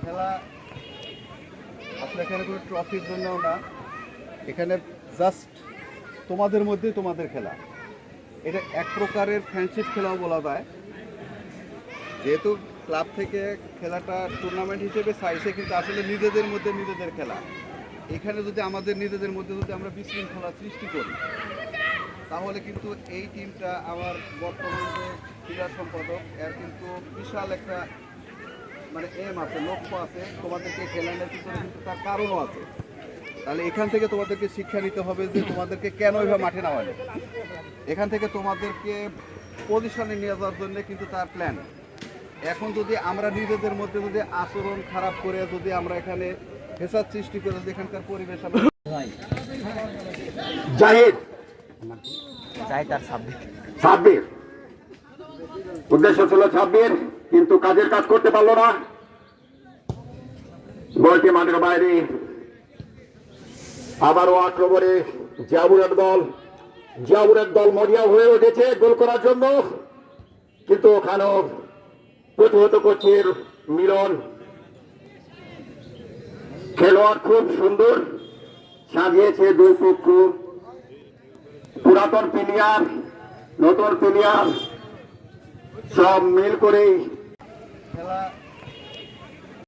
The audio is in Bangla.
খেলা আসলে এখানে কোনো ট্রফির জন্যও না, এখানে জাস্ট তোমাদের মধ্যেই তোমাদের খেলা। এটা এক প্রকারের ফ্রেন্ডশিপ খেলাও বলা যায়। যেহেতু ক্লাব থেকে খেলাটা টুর্নামেন্ট হিসেবে চাইছে, কিন্তু আসলে নিজেদের মধ্যে নিজেদের খেলা। এখানে যদি আমাদের নিজেদের মধ্যে যদি আমরা বিশৃঙ্খলা সৃষ্টি করি, তাহলে কিন্তু এই টিমটা আমার বর্তমান যে ক্রীড়া সম্পাদক, এর কিন্তু বিশাল একটা মানে এম আছে, লক্ষ্য আছে তোমাদেরকে খেলানোর পিছনে, কিন্তু তার কারণও আছে। তাহলে এখান থেকে তোমাদেরকে শিক্ষা নিতে হবে যে তোমাদেরকে কেন এভাবে মাঠে নামালে। এখান থেকে তোমাদেরকে পজিশনে নিয়ে যাওয়ার জন্য কিন্তু তার প্ল্যান। এখন যদি আমরা নিজেদের মধ্যে যদি আচরণ খারাপ করে যদি আমরা এখানে হেসার সৃষ্টি করে যদি এখানকার পরিবেশ আমরা জাহিদ জাহিদ আর সাব্বির সাব্বির উদ্দেশ্য ছিল সাব্বির, কিন্তু কাজের কাজ করতে পারলো না। বলটি মাঠের বাইরে। আবারও আক্রমণে জিয়াউরের দল মরিয়া হয়ে উঠেছে গোল করার জন্য, কিন্তু ওখানেও প্রতিহত করছে মিলন। খেলোয়াড় খুব সুন্দর সাজিয়েছে দুই পক্ষ, পুরাতন প্লেয়ার, নতুন প্লেয়ার সব মিল করেই খেলা